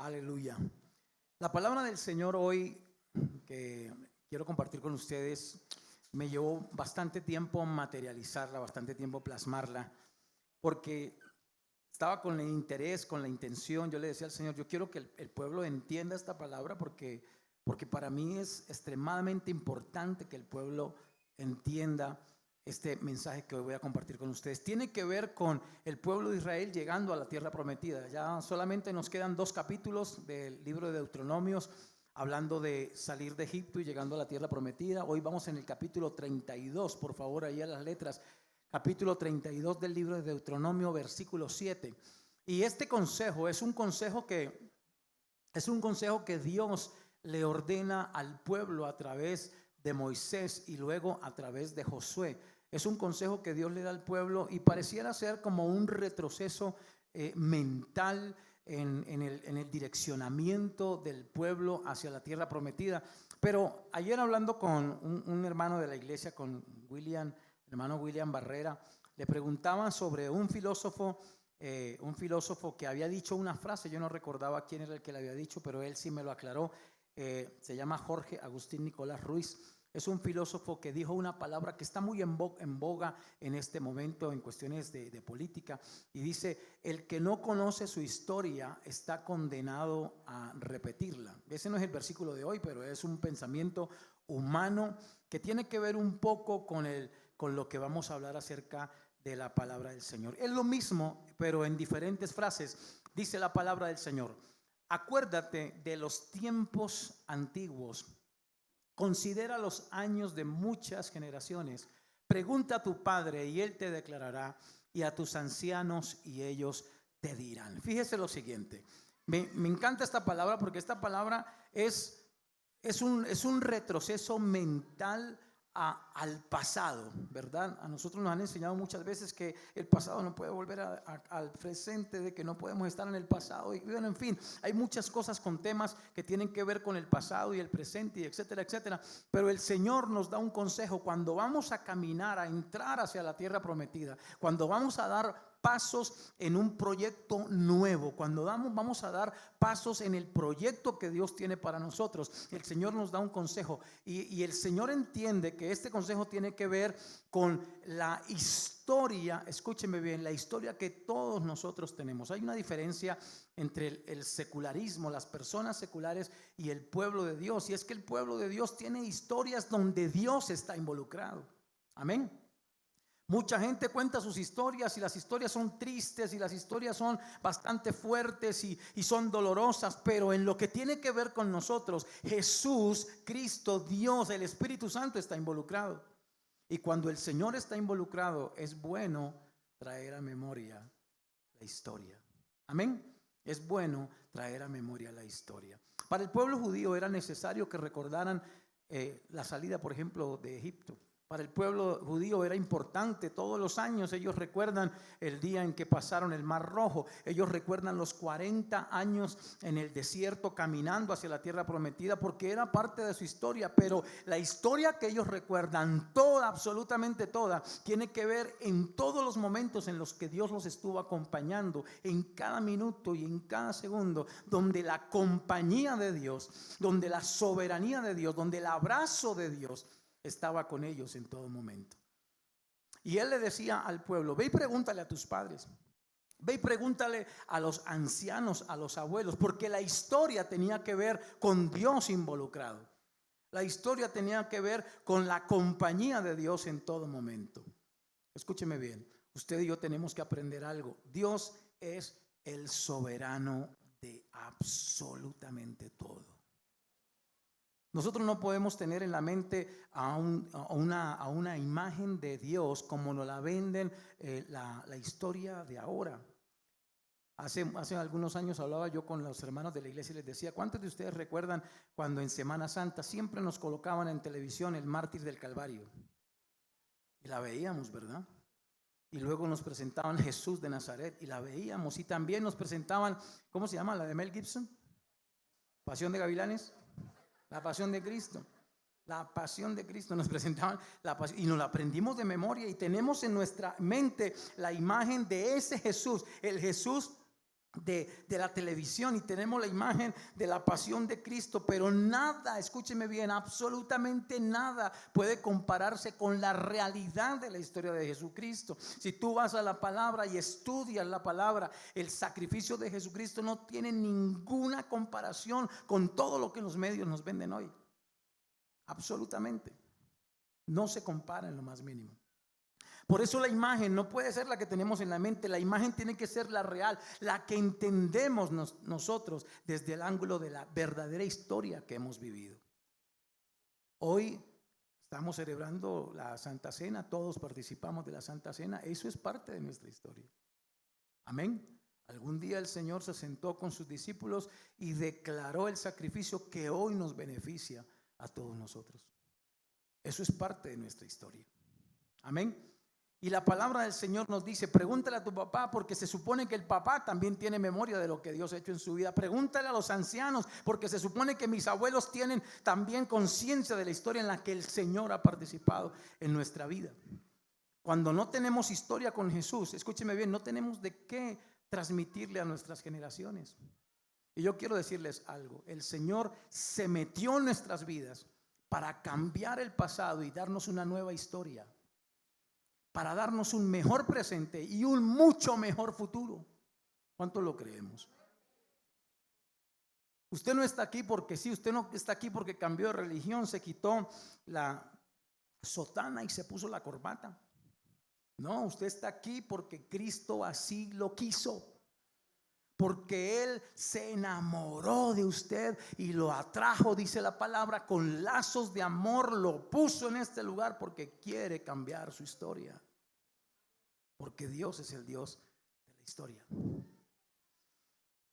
Aleluya. La palabra del Señor hoy que quiero compartir con ustedes me llevó bastante tiempo materializarla, bastante tiempo plasmarla, porque estaba con el interés, con la intención. Yo le decía al Señor, yo quiero que el pueblo entienda esta palabra porque para mí es extremadamente importante que el pueblo entienda este mensaje que hoy voy a compartir con ustedes. Tiene que ver con el pueblo de Israel llegando a la tierra prometida. Ya solamente nos quedan 2 capítulos del libro de Deuteronomios hablando de salir de Egipto y llegando a la tierra prometida. Hoy vamos en el capítulo 32, por favor, ahí a las letras. Capítulo 32 del libro de Deuteronomio, versículo 7. Y este consejo es un consejo que Dios le ordena al pueblo a través de Moisés y luego a través de Josué. Es un consejo que Dios le da al pueblo y pareciera ser como un retroceso mental en el direccionamiento del pueblo hacia la tierra prometida. Pero ayer hablando con un hermano de la iglesia, con hermano William Barrera, le preguntaban sobre un filósofo que había dicho una frase. Yo no recordaba quién era el que le había dicho, pero él sí me lo aclaró. Se llama Jorge Agustín Nicolás Ruiz. Es un filósofo que dijo una palabra que está muy en boga en este momento en cuestiones de política, y dice: el que no conoce su historia está condenado a repetirla. Ese no es el versículo de hoy, pero es un pensamiento humano que tiene que ver un poco con lo que vamos a hablar acerca de la palabra del Señor. Es lo mismo, pero en diferentes frases. Dice la palabra del Señor: acuérdate de los tiempos antiguos, considera los años de muchas generaciones, pregunta a tu padre y él te declarará, y a tus ancianos y ellos te dirán. Fíjese lo siguiente, me encanta esta palabra porque esta palabra es un retroceso mental al pasado, ¿verdad? A nosotros nos han enseñado muchas veces que el pasado no puede volver al presente, de que no podemos estar en el pasado. Y bueno, en fin, hay muchas cosas con temas que tienen que ver con el pasado y el presente, y etcétera, etcétera. Pero el Señor nos da un consejo cuando vamos a caminar, a entrar hacia la tierra prometida, cuando vamos a dar pasos en un proyecto nuevo, cuando vamos a dar pasos en el proyecto que Dios tiene para nosotros. El Señor nos da un consejo y el Señor entiende que este consejo tiene que ver con la historia. Escúcheme bien, la historia que todos nosotros tenemos. Hay una diferencia entre el secularismo, las personas seculares, y el pueblo de Dios, y es que el pueblo de Dios tiene historias donde Dios está involucrado. Amén. Mucha gente cuenta sus historias y las historias son tristes y las historias son bastante fuertes y son dolorosas, pero en lo que tiene que ver con nosotros, Jesús, Cristo, Dios, el Espíritu Santo está involucrado. Y cuando el Señor está involucrado, es bueno traer a memoria la historia. Amén. Es bueno traer a memoria la historia. Para el pueblo judío era necesario que recordaran la salida, por ejemplo, de Egipto. Para el pueblo judío era importante. Todos los años ellos recuerdan el día en que pasaron el Mar Rojo. Ellos recuerdan los 40 años en el desierto caminando hacia la tierra prometida, porque era parte de su historia. Pero la historia que ellos recuerdan, toda, absolutamente toda, tiene que ver en todos los momentos en los que Dios los estuvo acompañando, en cada minuto y en cada segundo, donde la compañía de Dios, donde la soberanía de Dios, donde el abrazo de Dios estaba con ellos en todo momento. Y él le decía al pueblo: ve y pregúntale a tus padres, ve y pregúntale a los ancianos, a los abuelos, porque la historia tenía que ver con Dios involucrado. La historia tenía que ver con la compañía de Dios en todo momento. Escúcheme bien, usted y yo tenemos que aprender algo. Dios es el soberano de absolutamente todo. Nosotros no podemos tener en la mente a una imagen de Dios como nos la venden la historia de ahora. Hace algunos años hablaba yo con los hermanos de la iglesia y les decía: ¿cuántos de ustedes recuerdan cuando en Semana Santa siempre nos colocaban en televisión el mártir del Calvario? Y la veíamos, ¿verdad? Y luego nos presentaban Jesús de Nazaret y la veíamos. Y también nos presentaban, ¿cómo se llama? La de Mel Gibson, Pasión de Gavilanes. La pasión de Cristo. La pasión de Cristo. Nos presentaban la pasión y nos la aprendimos de memoria y tenemos en nuestra mente la imagen de ese Jesús, el Jesús de la televisión y tenemos la imagen de la pasión de Cristo, pero nada, escúcheme bien, absolutamente nada puede compararse con la realidad de la historia de Jesucristo. Si tú vas a la palabra y estudias la palabra, el sacrificio de Jesucristo no tiene ninguna comparación con todo lo que los medios nos venden hoy. Absolutamente. No se compara en lo más mínimo. Por eso la imagen no puede ser la que tenemos en la mente. La imagen tiene que ser la real, la que entendemos nosotros desde el ángulo de la verdadera historia que hemos vivido. Hoy estamos celebrando la Santa Cena, todos participamos de la Santa Cena. Eso es parte de nuestra historia. Amén. Algún día el Señor se sentó con sus discípulos y declaró el sacrificio que hoy nos beneficia a todos nosotros. Eso es parte de nuestra historia. Amén. Y la palabra del Señor nos dice: pregúntale a tu papá, porque se supone que el papá también tiene memoria de lo que Dios ha hecho en su vida. Pregúntale a los ancianos, porque se supone que mis abuelos tienen también conciencia de la historia en la que el Señor ha participado en nuestra vida. Cuando no tenemos historia con Jesús, escúcheme bien, no tenemos de qué transmitirle a nuestras generaciones. Y yo quiero decirles algo: el Señor se metió en nuestras vidas para cambiar el pasado y darnos una nueva historia, para darnos un mejor presente y un mucho mejor futuro. ¿Cuánto lo creemos? Usted no está aquí porque sí, usted no está aquí porque cambió de religión, se quitó la sotana y se puso la corbata. No, usted está aquí porque Cristo así lo quiso. Porque Él se enamoró de usted y lo atrajo, dice la palabra, con lazos de amor. Lo puso en este lugar porque quiere cambiar su historia. Porque Dios es el Dios de la historia.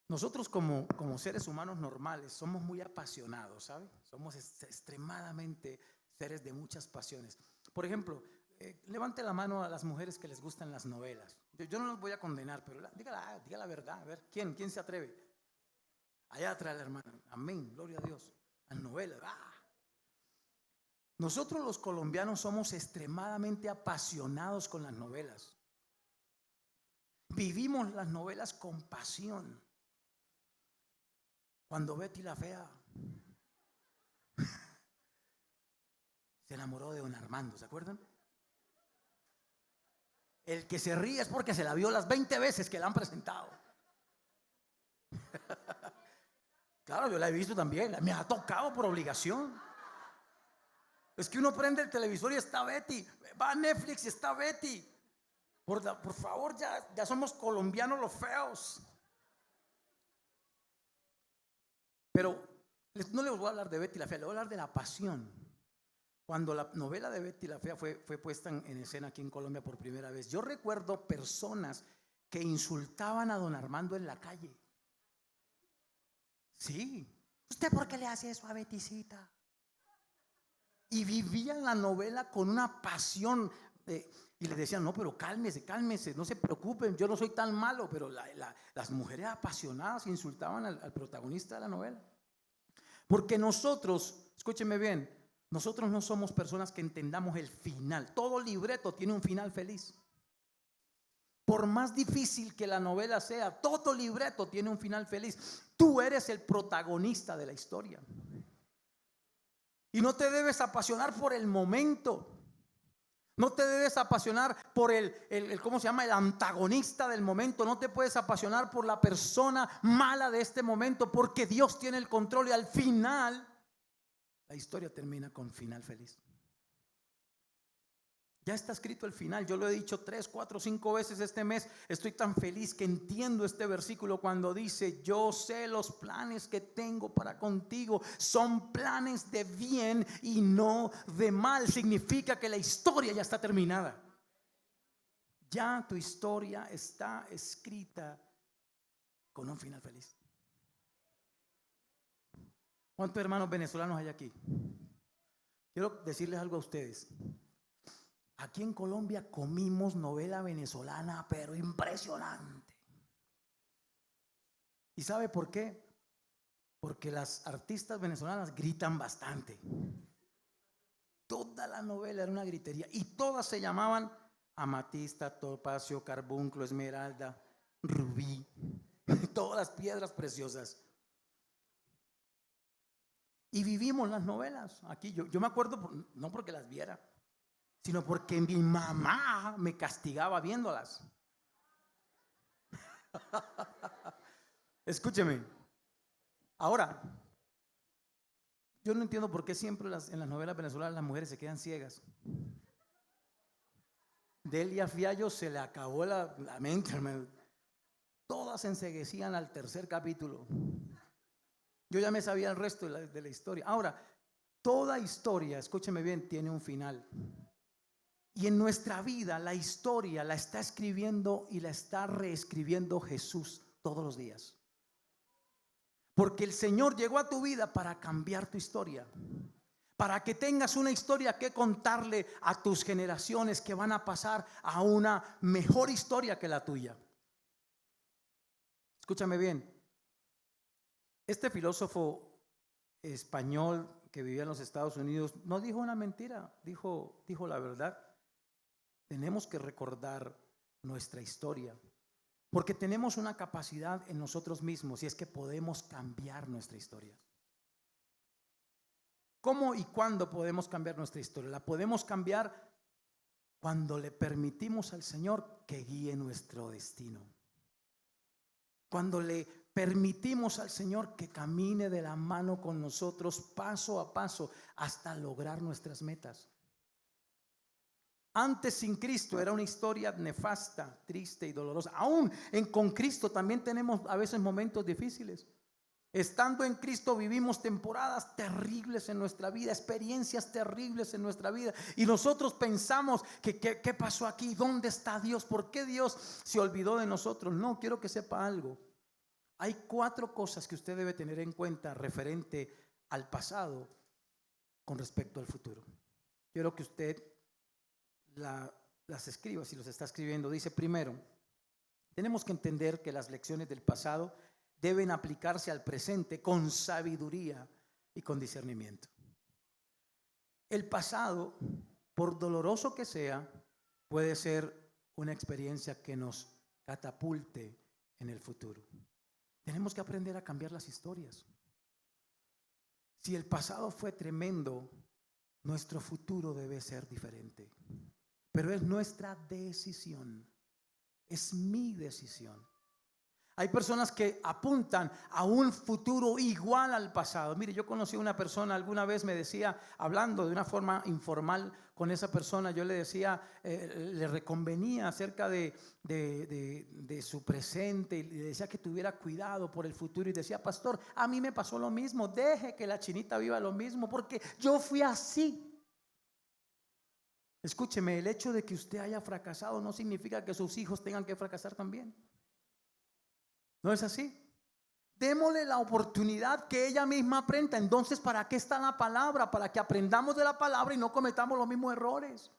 Nosotros como seres humanos normales somos muy apasionados, ¿sabe? Somos extremadamente seres de muchas pasiones. Por ejemplo, levante la mano a las mujeres que les gustan las novelas. Yo no los voy a condenar, pero diga la verdad. A ver, ¿quién se atreve? Allá atrás la hermana. Amén, gloria a Dios. Las novelas. Nosotros los colombianos somos extremadamente apasionados con las novelas. Vivimos las novelas con pasión. Cuando Betty la Fea se enamoró de don Armando, ¿se acuerdan? El que se ríe es porque se la vio las 20 veces que la han presentado. Claro, yo la he visto también, me ha tocado por obligación. Es que uno prende el televisor y está Betty, va a Netflix y está Betty. Por favor, ya somos colombianos los feos. Pero no les voy a hablar de Betty la Fea, les voy a hablar de la pasión. Cuando la novela de Betty la Fea fue puesta en escena aquí en Colombia por primera vez, yo recuerdo personas que insultaban a don Armando en la calle. Sí. ¿Usted por qué le hace eso a Bettycita? Y vivían la novela con una pasión. Y le decían: no, pero cálmese, no se preocupen, yo no soy tan malo. Pero las mujeres apasionadas insultaban al protagonista de la novela. Porque nosotros, escúcheme bien, nosotros no somos personas que entendamos el final. Todo libreto tiene un final feliz. Por más difícil que la novela sea, todo libreto tiene un final feliz. Tú eres el protagonista de la historia. Y no te debes apasionar por el momento. No te debes apasionar por ¿cómo se llama? El antagonista del momento. No te puedes apasionar por la persona mala de este momento, porque Dios tiene el control y al final la historia termina con final feliz. Ya está escrito el final. Yo lo he dicho 3, 4, 5 veces este mes. Estoy tan feliz que entiendo este versículo cuando dice: yo sé los planes que tengo para contigo, son planes de bien y no de mal. Significa que la historia ya está terminada. Ya tu historia está escrita con un final feliz. ¿Cuántos hermanos venezolanos hay aquí? Quiero decirles algo a ustedes. Aquí en Colombia comimos novela venezolana, pero impresionante. ¿Y sabe por qué? Porque las artistas venezolanas gritan bastante. Toda la novela era una gritería y todas se llamaban amatista, topacio, carbunclo, esmeralda, rubí. todas las piedras preciosas. Y vivimos las novelas. Aquí yo me acuerdo, no porque las viera, sino porque mi mamá me castigaba viéndolas. Escúcheme. Ahora, yo no entiendo por qué siempre en las novelas venezolanas las mujeres se quedan ciegas. Delia Fiallo se le acabó la mente. Todas se enceguecían al tercer capítulo. Yo ya me sabía el resto de la historia. Ahora, toda historia, escúcheme bien, tiene un final. Y en nuestra vida la historia la está escribiendo y la está reescribiendo Jesús todos los días. Porque el Señor llegó a tu vida para cambiar tu historia, para que tengas una historia que contarle a tus generaciones que van a pasar a una mejor historia que la tuya. Escúchame bien. Este filósofo español que vivía en los Estados Unidos no dijo una mentira, dijo la verdad. Tenemos que recordar nuestra historia, porque tenemos una capacidad en nosotros mismos y es que podemos cambiar nuestra historia. ¿Cómo y cuándo podemos cambiar nuestra historia? La podemos cambiar cuando le permitimos al Señor que guíe nuestro destino. Cuando le permitimos al Señor que camine de la mano con nosotros paso a paso hasta lograr nuestras metas. Antes sin Cristo era una historia nefasta, triste y dolorosa. Aún con Cristo también tenemos a veces momentos difíciles. Estando en Cristo vivimos temporadas terribles en nuestra vida, experiencias terribles en nuestra vida. Y nosotros pensamos que ¿qué pasó aquí? ¿Dónde está Dios? ¿Por qué Dios se olvidó de nosotros? No, quiero que sepa algo. Hay 4 cosas que usted debe tener en cuenta referente al pasado con respecto al futuro. Quiero que usted las escriba, si los está escribiendo. Dice: primero, tenemos que entender que las lecciones del pasado deben aplicarse al presente con sabiduría y con discernimiento. El pasado, por doloroso que sea, puede ser una experiencia que nos catapulte en el futuro. Tenemos que aprender a cambiar las historias. Si el pasado fue tremendo, nuestro futuro debe ser diferente. Pero es nuestra decisión, es mi decisión. Hay personas que apuntan a un futuro igual al pasado. Mire, yo conocí a una persona, alguna vez me decía, hablando de una forma informal con esa persona, yo le decía, le reconvenía acerca de su presente, y le decía que tuviera cuidado por el futuro, y decía: pastor, a mí me pasó lo mismo, deje que la chinita viva lo mismo, porque yo fui así. Escúcheme, el hecho de que usted haya fracasado no significa que sus hijos tengan que fracasar también. ¿No es así? Démosle la oportunidad que ella misma aprenda. Entonces, ¿para qué está la palabra? Para que aprendamos de la palabra y no cometamos los mismos errores.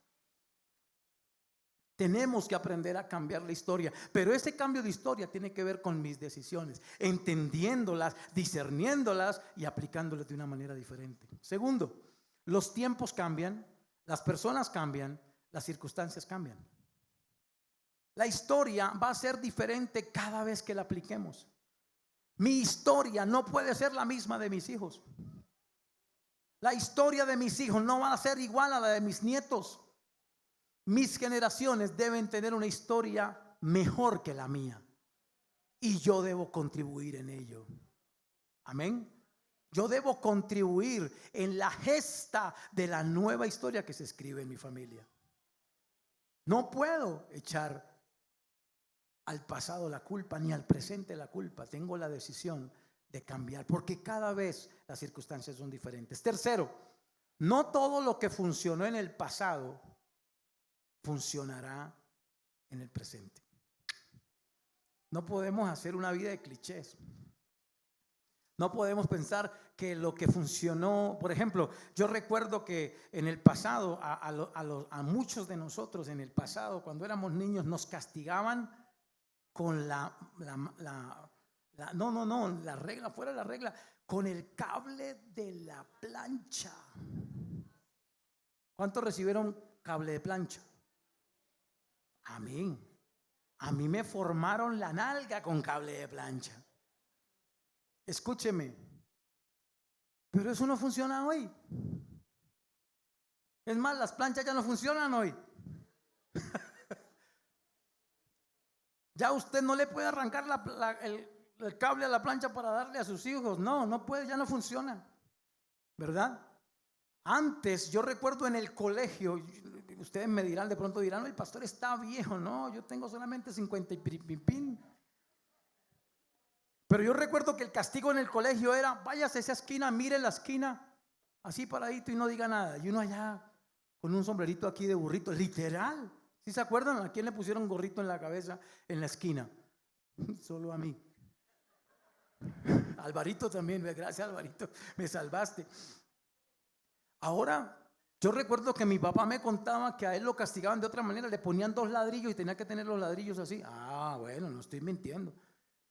Tenemos que aprender a cambiar la historia, pero ese cambio de historia tiene que ver con mis decisiones, entendiéndolas, discerniéndolas y aplicándolas de una manera diferente. Segundo, los tiempos cambian, las personas cambian, las circunstancias cambian. La historia va a ser diferente cada vez que la apliquemos. Mi historia no puede ser la misma de mis hijos. La historia de mis hijos no va a ser igual a la de mis nietos. Mis generaciones deben tener una historia mejor que la mía, y yo debo contribuir en ello. Amén. Yo debo contribuir en la gesta de la nueva historia que se escribe en mi familia. No puedo echar al pasado la culpa, ni al presente la culpa. Tengo la decisión de cambiar, porque cada vez las circunstancias son diferentes. Tercero, no todo lo que funcionó en el pasado funcionará en el presente. No podemos hacer una vida de clichés. No podemos pensar que lo que funcionó, por ejemplo, yo recuerdo que en el pasado, a muchos de nosotros en el pasado, cuando éramos niños, nos castigaban con la regla, fuera de la regla, con el cable de la plancha. ¿Cuántos recibieron cable de plancha? A mí me formaron la nalga con cable de plancha. Escúcheme, pero eso no funciona hoy. Es más, las planchas ya no funcionan hoy. Ya usted no le puede arrancar el cable a la plancha para darle a sus hijos. No, no puede, ya no funciona, ¿verdad? Antes, yo recuerdo en el colegio, ustedes me dirán, de pronto dirán, el pastor está viejo. No, yo tengo solamente 50 y pipín. Pero yo recuerdo que el castigo en el colegio era: váyase a esa esquina, mire la esquina, así paradito y no diga nada. Y uno allá con un sombrerito aquí de burrito, literal. ¿Sí se acuerdan? ¿A quién le pusieron gorrito en la cabeza en la esquina? Solo a mí. Alvarito también, gracias Alvarito, me salvaste. Ahora, yo recuerdo que mi papá me contaba que a él lo castigaban de otra manera, le ponían 2 ladrillos y tenía que tener los ladrillos así. Ah, bueno, no estoy mintiendo.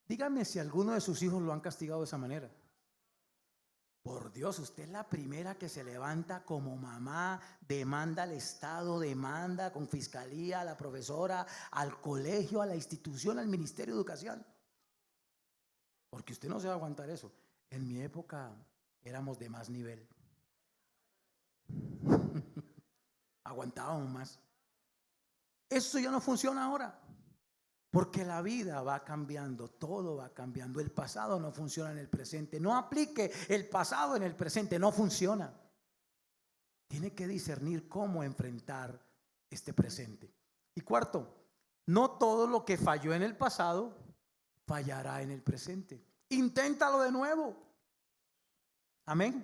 Dígame si alguno de sus hijos lo han castigado de esa manera. Por Dios, usted es la primera que se levanta como mamá, demanda al Estado, demanda con fiscalía, a la profesora, al colegio, a la institución, al Ministerio de Educación. Porque usted no se va a aguantar eso. En mi época éramos de más nivel. Aguantábamos más. Eso ya no funciona ahora. Porque la vida va cambiando, todo va cambiando. El pasado no funciona en el presente. No aplique el pasado en el presente, no funciona. Tiene que discernir cómo enfrentar este presente. Y cuarto, no todo lo que falló en el pasado fallará en el presente. Inténtalo de nuevo. Amén.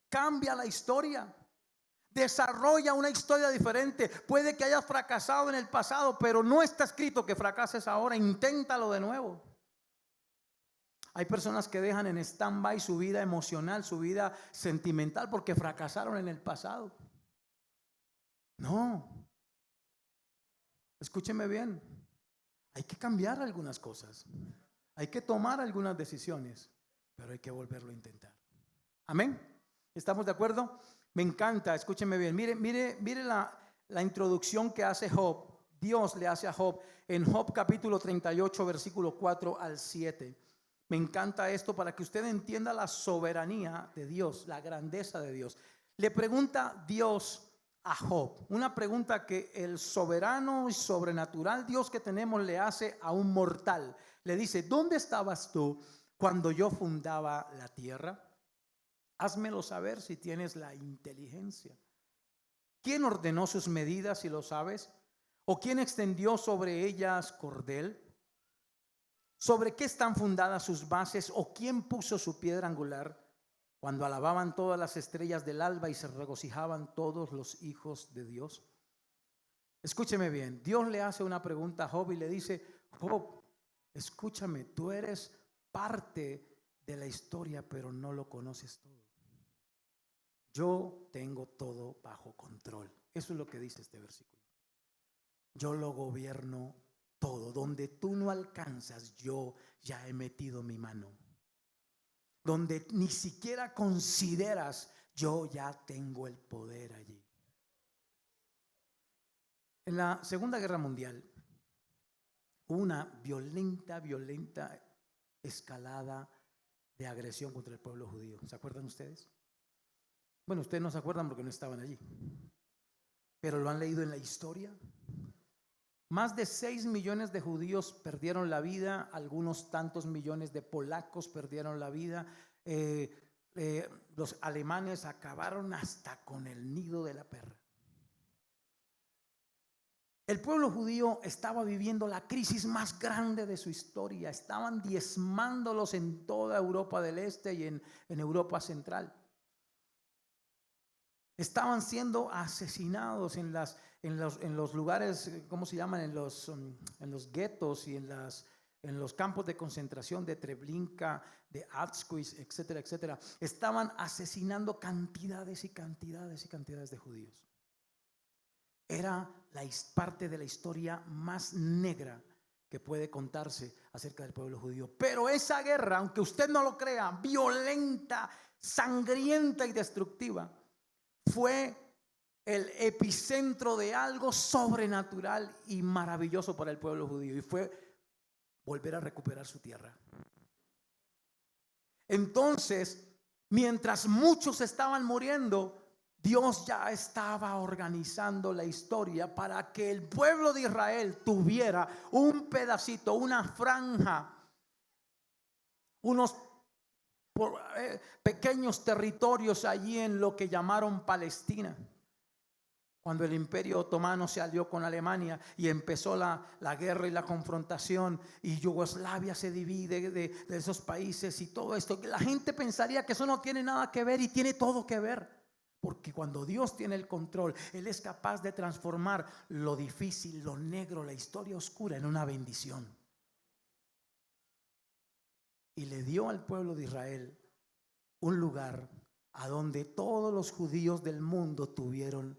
Cambia la historia. Desarrolla una historia diferente. Puede que hayas fracasado en el pasado, pero no está escrito que fracases ahora. Inténtalo de nuevo. Hay personas que dejan en stand-by su vida emocional, su vida sentimental, porque fracasaron en el pasado. No. Escúcheme bien. Hay que cambiar algunas cosas. Hay que tomar algunas decisiones, pero hay que volverlo a intentar. Amén. ¿Estamos de acuerdo? Me encanta, escúcheme bien. Mire la introducción que hace Job. Dios le hace a Job en Job capítulo 38, versículo 4 al 7. Me encanta esto para que usted entienda la soberanía de Dios, la grandeza de Dios. Le pregunta Dios a Job, una pregunta que el soberano y sobrenatural Dios que tenemos le hace a un mortal. Le dice: ¿dónde estabas tú cuando yo fundaba la tierra? Házmelo saber si tienes la inteligencia. ¿Quién ordenó sus medidas, si lo sabes? ¿O quién extendió sobre ellas cordel? ¿Sobre qué están fundadas sus bases? ¿O quién puso su piedra angular? Cuando alababan todas las estrellas del alba y se regocijaban todos los hijos de Dios. Escúcheme bien, Dios le hace una pregunta a Job y le dice: Job, escúchame, tú eres parte de la historia, pero no lo conoces todo. Yo tengo todo bajo control. Eso es lo que dice este versículo. Yo lo gobierno todo. Donde tú no alcanzas, yo ya he metido mi mano. Donde ni siquiera consideras, yo ya tengo el poder allí. En la Segunda Guerra Mundial hubo una violenta escalada de agresión contra el pueblo judío. ¿Se acuerdan ustedes? Bueno, ustedes no se acuerdan porque no estaban allí, pero lo han leído en la historia. Más de 6 millones de judíos perdieron la vida, algunos tantos millones de polacos perdieron la vida. Los alemanes acabaron hasta con el nido de la perra. El pueblo judío estaba viviendo la crisis más grande de su historia. Estaban diezmándolos en toda Europa del Este y en Europa Central. Estaban siendo asesinados en los lugares, ¿cómo se llaman? En los guetos y en los campos de concentración de Treblinka, de Auschwitz, etcétera, etcétera. Estaban asesinando cantidades y cantidades y cantidades de judíos. Era parte de la historia más negra que puede contarse acerca del pueblo judío. Pero esa guerra, aunque usted no lo crea, violenta, sangrienta y destructiva, fue el epicentro de algo sobrenatural y maravilloso para el pueblo judío, y fue volver a recuperar su tierra. Entonces, mientras muchos estaban muriendo, Dios ya estaba organizando la historia para que el pueblo de Israel tuviera un pedacito, una franja, unos pequeños territorios allí en lo que llamaron Palestina. Cuando el Imperio Otomano se alió con Alemania y empezó la guerra y la confrontación, y Yugoslavia se divide de esos países y todo esto, la gente pensaría que eso no tiene nada que ver, y tiene todo que ver. Porque cuando Dios tiene el control, Él es capaz de transformar lo difícil, lo negro, la historia oscura en una bendición. Y le dio al pueblo de Israel un lugar a donde todos los judíos del mundo tuvieron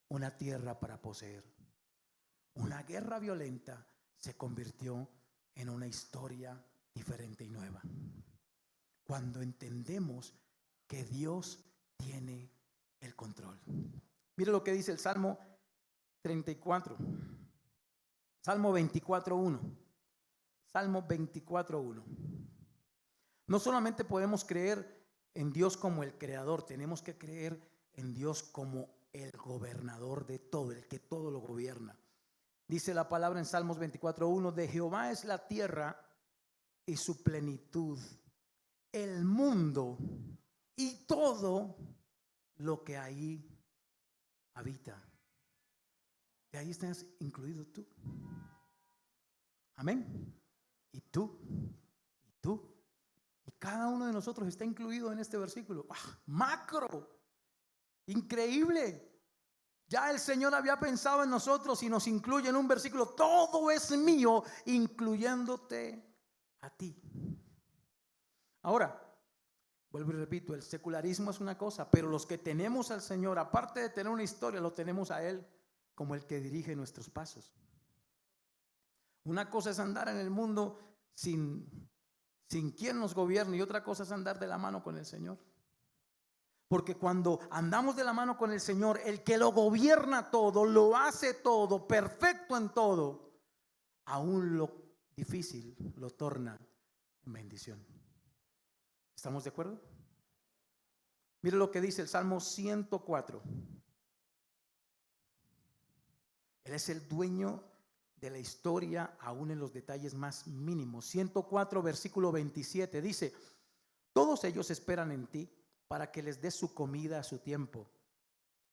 una tierra para poseer. Una guerra violenta se convirtió en una historia diferente y nueva. Cuando entendemos que Dios tiene el control. Mire lo que dice el Salmo 34. Salmo 24:1. Salmo 24:1. No solamente podemos creer en Dios como el creador, tenemos que creer en Dios como el gobernador de todo, el que todo lo gobierna. Dice la palabra en Salmos 24:1: de Jehová es la tierra y su plenitud, el mundo y todo lo que ahí habita. De ahí estás incluido tú. Amén. Y tú, y tú, y cada uno de nosotros está incluido en este versículo. Macro, increíble. Ya el Señor había pensado en nosotros y nos incluye en un versículo: todo es mío, incluyéndote a ti. Ahora, vuelvo y repito, el secularismo es una cosa, pero los que tenemos al Señor, aparte de tener una historia, lo tenemos a Él como el que dirige nuestros pasos. Una cosa es andar en el mundo sin quien nos gobierne, y otra cosa es andar de la mano con el Señor. Porque cuando andamos de la mano con el Señor, el que lo gobierna todo, lo hace todo, perfecto en todo, aún lo difícil lo torna en bendición. ¿Estamos de acuerdo? Mire lo que dice el Salmo 104. Él es el dueño de la historia, aún en los detalles más mínimos. 104 versículo 27 dice: todos ellos esperan en ti para que les des su comida a su tiempo.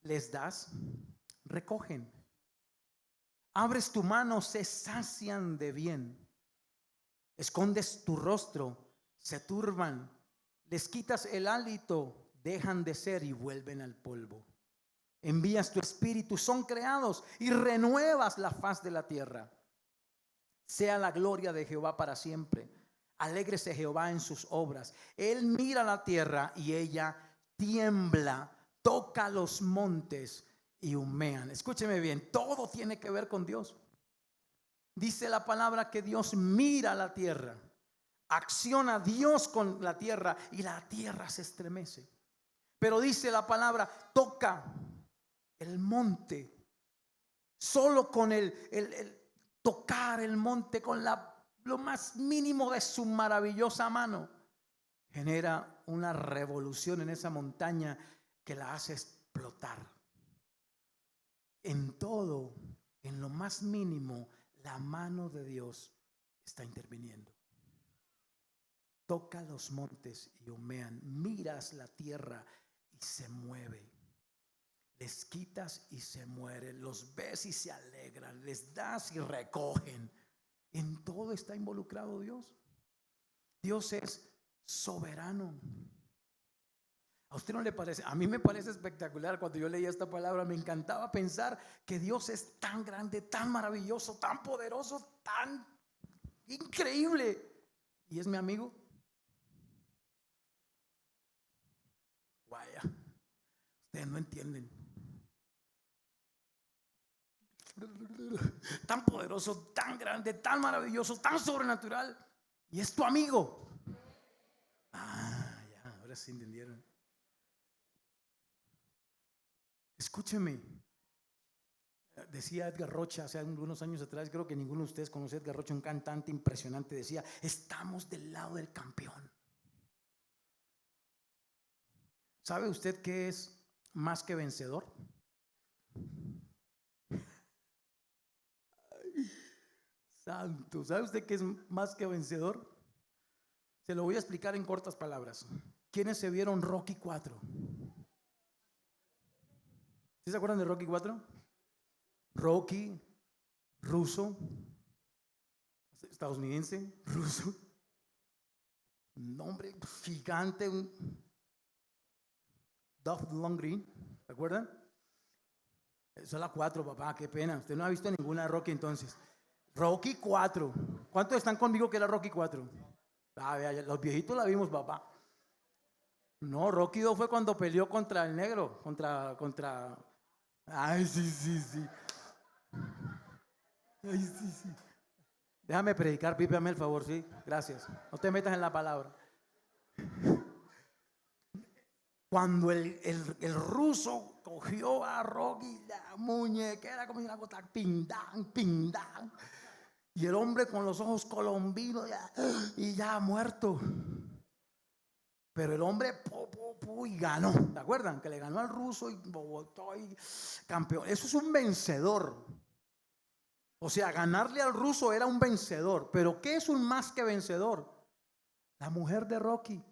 Les das, recogen. Abres tu mano, se sacian de bien. Escondes tu rostro, se turban. Les quitas el hálito, dejan de ser y vuelven al polvo. Envías tu espíritu, son creados, y renuevas la faz de la tierra. Sea la gloria de Jehová para siempre. Alégrese Jehová en sus obras. Él mira la tierra y ella tiembla. Toca los montes y humean. Escúcheme bien, todo tiene que ver con Dios. Dice la palabra que Dios mira la tierra. Acciona Dios con la tierra y la tierra se estremece. Pero dice la palabra, toca el monte. Solo con el tocar el monte con lo más mínimo de su maravillosa mano, genera una revolución en esa montaña que la hace explotar. En todo, en lo más mínimo, la mano de Dios está interviniendo. Toca los montes y humean. Miras la tierra y se mueve. Les quitas y se mueren. Los ves y se alegran. Les das y recogen. En todo está involucrado Dios. Dios es soberano. ¿A usted no le parece? A mí me parece espectacular. Cuando yo leía esta palabra, me encantaba pensar que Dios es tan grande, tan maravilloso, tan poderoso, tan increíble. ¿Y es mi amigo? Vaya, ustedes no entienden. Tan poderoso, tan grande, tan maravilloso, tan sobrenatural, y es tu amigo. Ya, ahora sí entendieron. Escúcheme. Decía Edgar Rocha hace algunos años atrás, creo que ninguno de ustedes conoce a Edgar Rocha, un cantante impresionante. Decía: estamos del lado del campeón. ¿Sabe usted qué es más que vencedor? Santo, ¿sabe usted qué es más que vencedor? Se lo voy a explicar en cortas palabras. ¿Quiénes se vieron Rocky 4? ¿Sí se acuerdan de Rocky 4? Rocky, ruso, estadounidense, ruso, nombre gigante, un Dolph Lundgren, ¿se acuerdan? Esa es la 4, papá, qué pena. Usted no ha visto ninguna de Rocky entonces. Rocky 4. ¿Cuántos están conmigo que era Rocky 4? Ah, vea, los viejitos la vimos, papá. No, Rocky 2 fue cuando peleó contra el negro, contra. Ay, sí. Ay, sí. Déjame predicar, pípame el favor, sí. Gracias. No te metas en la palabra. Cuando el ruso cogió a Rocky, la muñequera como una gota, pindán. Y el hombre con los ojos colombinos y ya muerto. Pero el hombre y ganó. ¿Se acuerdan? Que le ganó al ruso y Bogotá y campeón. Eso es un vencedor. O sea, ganarle al ruso era un vencedor. Pero ¿qué es un más que vencedor? La mujer de Rocky,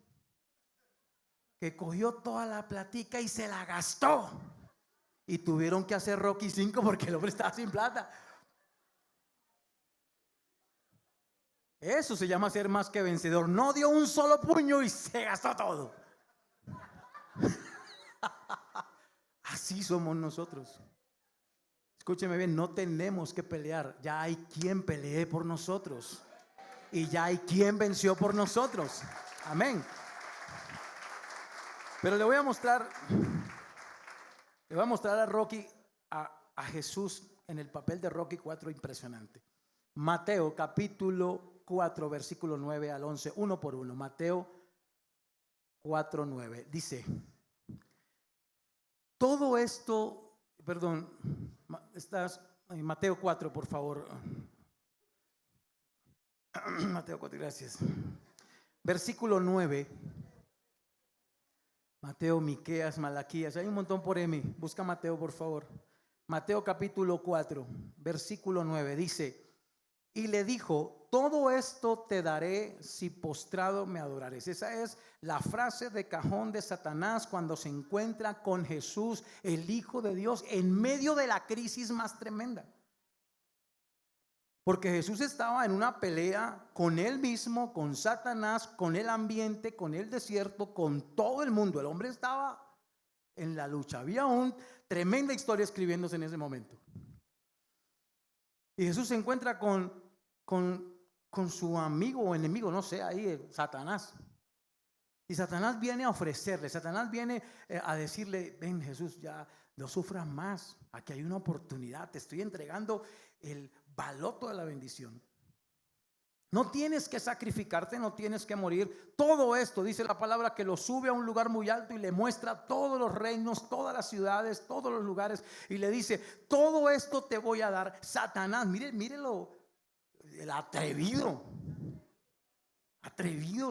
que cogió toda la platica y se la gastó. Y tuvieron que hacer Rocky 5 porque el hombre estaba sin plata. Eso se llama ser más que vencedor. No dio un solo puño y se gastó todo. Así somos nosotros. Escúcheme bien, no tenemos que pelear. Ya hay quien pelee por nosotros. Y ya hay quien venció por nosotros. Amén. Pero le voy a mostrar a Rocky, a Jesús en el papel de Rocky 4 impresionante. Mateo capítulo 4 versículo 9 al 11, uno por uno. Mateo 4, 9 dice: todo esto, perdón, estás en Mateo 4, por favor. Mateo 4, gracias. Versículo 9. Mateo, Miqueas, Malaquías, hay un montón por M. Busca Mateo, por favor. Mateo capítulo 4, versículo 9 dice: y le dijo, todo esto te daré si postrado me adorares. Esa es la frase de cajón de Satanás cuando se encuentra con Jesús, el Hijo de Dios, en medio de la crisis más tremenda. Porque Jesús estaba en una pelea con él mismo, con Satanás, con el ambiente, con el desierto, con todo el mundo. El hombre estaba en la lucha. Había una tremenda historia escribiéndose en ese momento. Y Jesús se encuentra con su amigo o enemigo, no sé, ahí Satanás. Y Satanás viene a ofrecerle, Satanás viene a decirle: ven Jesús, ya no sufras más, aquí hay una oportunidad, te estoy entregando el baloto de la bendición. No tienes que sacrificarte, no tienes que morir. Todo esto, dice la palabra, que lo sube a un lugar muy alto y le muestra todos los reinos, todas las ciudades, todos los lugares. Y le dice: todo esto te voy a dar. Satanás, mírelo, el atrevido,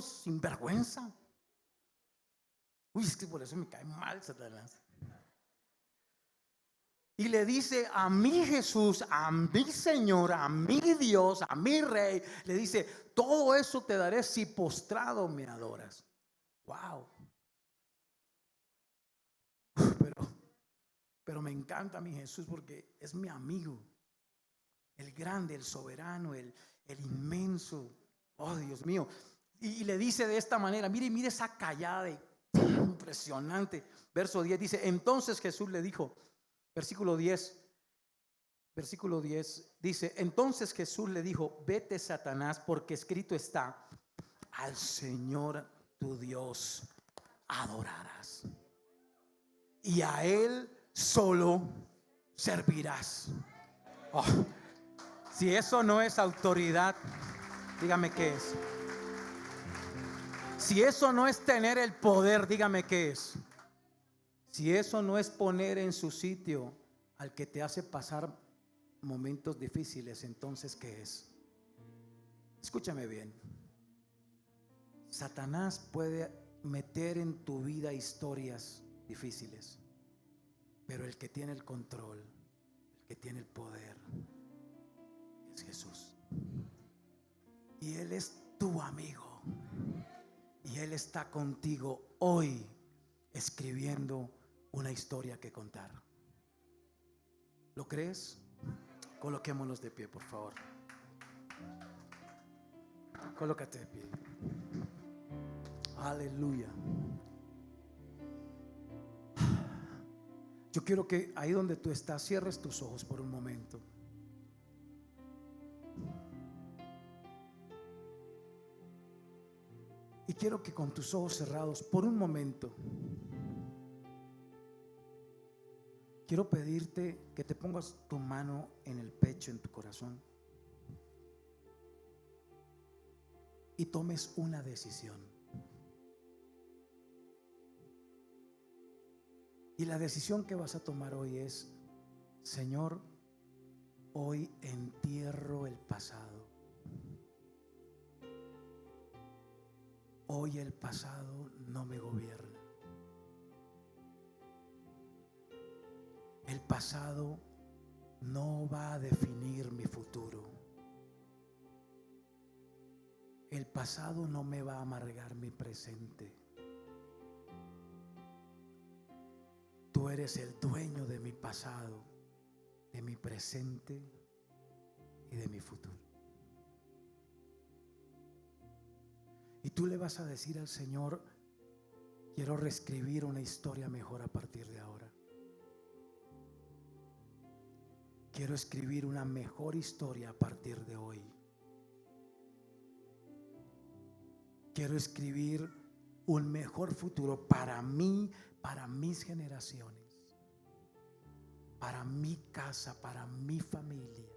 sin vergüenza. Uy, es que por eso me cae mal Satanás. Y le dice a mi Jesús, a mi Señor, a mi Dios, a mi Rey, le dice: todo eso te daré si postrado me adoras. Wow. Pero me encanta mi Jesús porque es mi amigo, el grande, el soberano, el inmenso. Oh, Dios mío. Y le dice de esta manera, mire esa callada impresionante. Verso 10 dice: entonces Jesús le dijo, versículo 10 dice: entonces Jesús le dijo, vete Satanás, porque escrito está, al Señor tu Dios adorarás y a Él solo servirás. Oh, si eso no es autoridad, dígame qué es. Si eso no es tener el poder, dígame qué es. Si eso no es poner en su sitio al que te hace pasar momentos difíciles, entonces ¿qué es? Escúchame bien. Satanás puede meter en tu vida historias difíciles, pero el que tiene el control, el que tiene el poder es Jesús. Y Él es tu amigo, y Él está contigo hoy escribiendo una historia que contar. ¿Lo crees? Coloquémonos de pie, por favor. Colócate de pie. Aleluya. Yo quiero que ahí donde tú estás cierres tus ojos por un momento. Y quiero que con tus ojos cerrados por un momento, quiero pedirte que te pongas tu mano en el pecho, en tu corazón, y tomes una decisión. Y la decisión que vas a tomar hoy es: Señor, hoy entierro el pasado. Hoy el pasado no me gobierna. El pasado no va a definir mi futuro. El pasado no me va a amargar mi presente. Tú eres el dueño de mi pasado, de mi presente y de mi futuro. Y tú le vas a decir al Señor: quiero reescribir una historia mejor a partir de ahora. Quiero escribir una mejor historia a partir de hoy. Quiero escribir un mejor futuro para mí, para mis generaciones, para mi casa, para mi familia.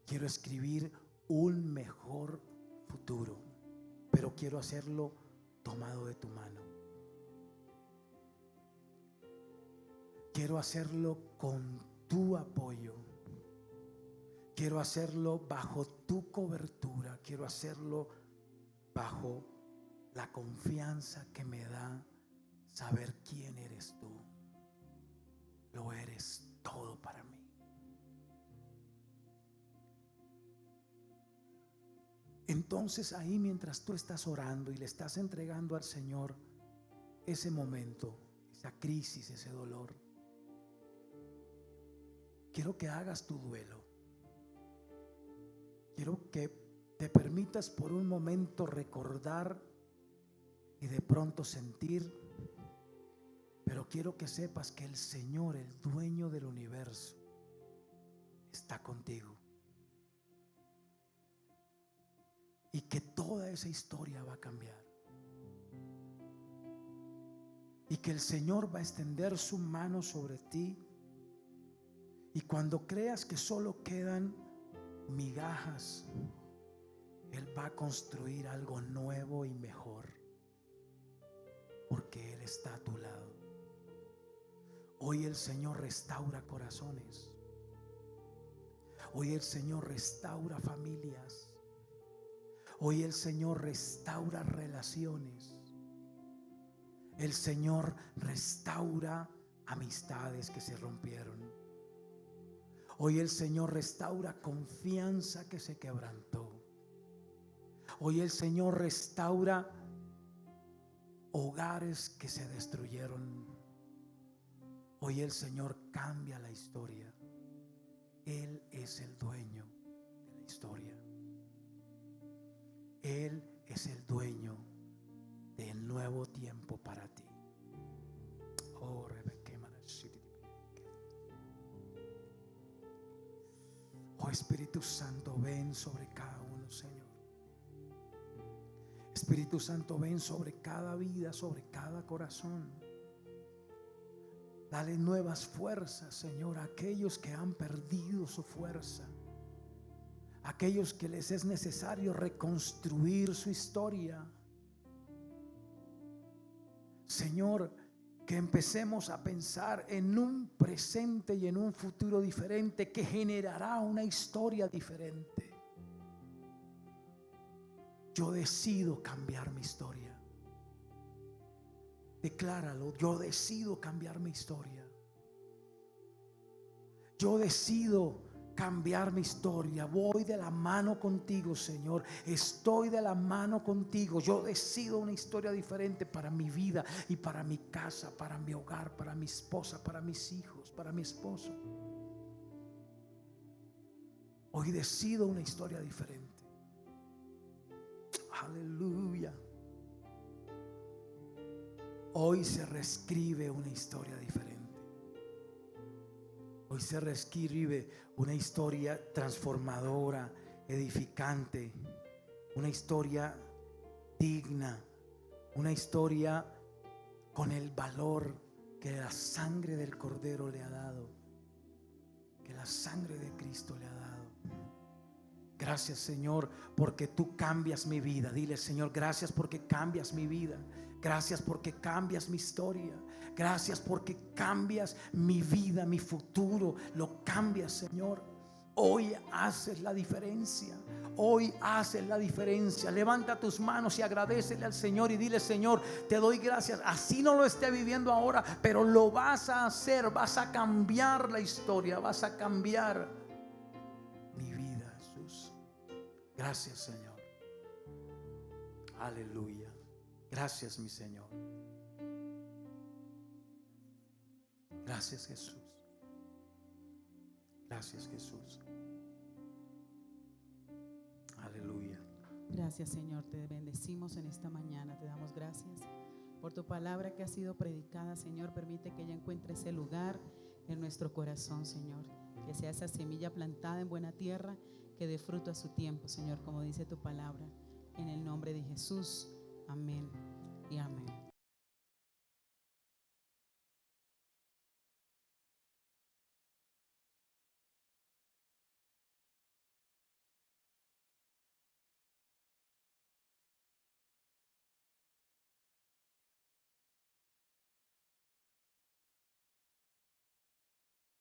Quiero escribir un mejor futuro, pero quiero hacerlo tomado de tu mano. Quiero hacerlo con tu apoyo. Quiero hacerlo bajo tu cobertura. Quiero hacerlo bajo la confianza que me da saber quién eres tú. Lo eres todo para mí. Entonces ahí, mientras tú estás orando y le estás entregando al Señor ese momento, esa crisis, ese dolor, quiero que hagas tu duelo. Quiero que te permitas por un momento recordar y de pronto sentir, pero quiero que sepas que el Señor, el dueño del universo, está contigo. Y que toda esa historia va a cambiar. Y que el Señor va a extender su mano sobre ti. Y cuando creas que solo quedan migajas, Él va a construir algo nuevo y mejor, porque Él está a tu lado. Hoy el Señor restaura corazones. Hoy el Señor restaura familias. Hoy el Señor restaura relaciones. El Señor restaura amistades que se rompieron. Hoy el Señor restaura confianza que se quebrantó. Hoy el Señor restaura hogares que se destruyeron. Hoy el Señor cambia la historia. Él es el dueño de la historia. Él es el dueño del nuevo tiempo para ti. Oh, oh Espíritu Santo, ven sobre cada uno, Señor. Espíritu Santo, ven sobre cada vida, sobre cada corazón. Dale nuevas fuerzas, Señor, a aquellos que han perdido su fuerza, aquellos que les es necesario reconstruir su historia. Señor, que empecemos a pensar en un presente y en un futuro diferente que generará una historia diferente. Yo decido cambiar mi historia. Decláralo: yo decido cambiar mi historia. Yo decido cambiar mi historia. Voy de la mano contigo, Señor. Estoy de la mano contigo. Yo decido una historia diferente para mi vida y para mi casa, para mi hogar, para mi esposa, para mis hijos, para mi esposo. Hoy decido una historia diferente. Aleluya. Hoy se reescribe una historia diferente. Hoy se reescribe una historia transformadora, edificante, una historia digna, una historia con el valor que la sangre del Cordero le ha dado, que la sangre de Cristo le ha dado. Gracias, Señor, porque tú cambias mi vida. Dile: Señor, gracias porque cambias mi vida. Gracias porque cambias mi historia. Gracias porque cambias mi vida, mi futuro. Lo cambias, Señor. Hoy haces la diferencia. Hoy haces la diferencia. Levanta tus manos y agradécele al Señor y dile: Señor, te doy gracias. Así no lo esté viviendo ahora, pero lo vas a hacer. Vas a cambiar la historia. Vas a cambiar mi vida, Jesús. Gracias, Señor. Aleluya. Gracias, mi Señor. Gracias, Jesús. Gracias, Jesús. Aleluya. Gracias, Señor. Te bendecimos en esta mañana. Te damos gracias por tu palabra que ha sido predicada, Señor. Permite que ella encuentre ese lugar en nuestro corazón, Señor. Que sea esa semilla plantada en buena tierra, que dé fruto a su tiempo, Señor, como dice tu palabra. En el nombre de Jesús. Amén y amén.